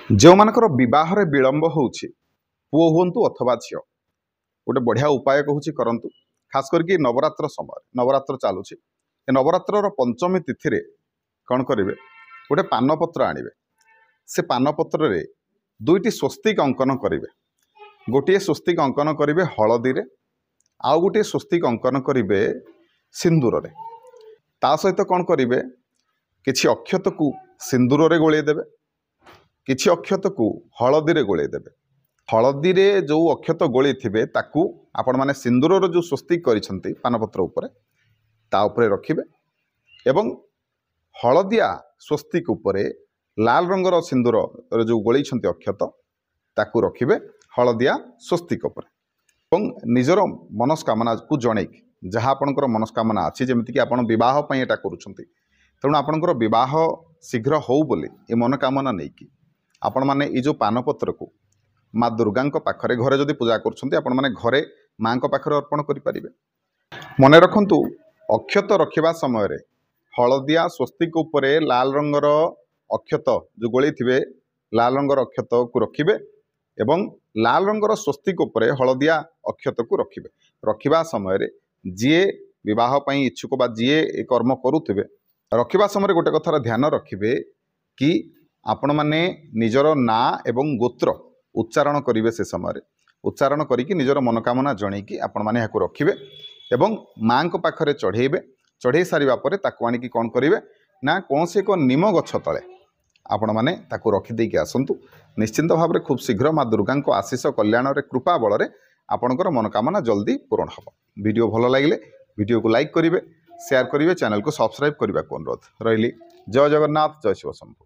जो मानकर बहार विलंब होउछि पुओ हुंतु अथवा झियो गोटे बढ़िया उपाय कहूँ करंतु खास करके नवरात्र समय नवरात्र चलुछि नवरात्र पंचमी तिथि रे कौन करेंगे गोटे पानपत्र आणवे से पानपत्र रे दुईटी स्वस्तिक अंकन करेंगे गोटे स्वस्तिक अंकन करेंगे हलदी रे आउ गोटे स्वस्तिक अंकन करेंगे सिंदूर रे ता सहित कौन करेंगे किछि अक्षत को सिंदूर रे गोले देबे किछि अक्षत को हलदी रे गोले देबे हलदी रे जो अक्षत गोली थिबे ताकू आपण माने सिंदूर रो जो स्वस्तिक करिसंती पानपत्र उपरे ता उपरे रखिबे एवं हलदिया स्वस्तिक उपरे लाल रंगर सिंदूर जो गोली अक्षत ताकू रखिबे हलदिया स्वस्तिक उपरे एवं निजर मनस्कामना को जणै जहाँ आपणकर मनस्कामना अच्छी जमीक आप बहुत एटा करुँच तेणु आपणकर विवाह शीघ्र हो बोली ये मनोकामना नहीं कि आपण मैंने ये जो पानपत्र को माँ दुर्गा पाखरे घरे जदि पूजा कर घरे माँ पाखरे अर्पण करें। मन रखु अक्षत रखा समय हलदिया स्वस्तिक उपरे लाल रंगर अक्षत जो गोली थे लाल रंगर अक्षत को रखिबे एवं लाल रंगर स्वस्तिक उपरे हलदिया अक्षत को रखिबे रखिबा समय जी विवाह पई इच्छुक बा जी कर्म करुथिबे रखिबा समय गोटे कथार ध्यान रखिबे कि आपण माने निजर ना एवं गोत्र उच्चारण करेंगे से समय उच्चारण करिकी निजर मनोकामना जनईकी आपण माने याको रखिबे एवं माँ पाखरे चढ़ेबे चढ़े सारिबा परे ताकू आनिकी कौन करेंगे ना कौन से एक निम गछ तले आपण माने ताकू रखिदेकी आसंतु निश्चिंत भाव में खूब शीघ्र माँ दुर्गा आशीष कल्याण कृपा बल में आपणकर मनोकामना जल्दी पूरण हम। वीडियो भल लगे वीडियो को लाइक करेंगे शेयर करेंगे चैनल को सब्सक्राइब करने को अनुरोध रही। जय जगन्नाथ जय शिव शंभु।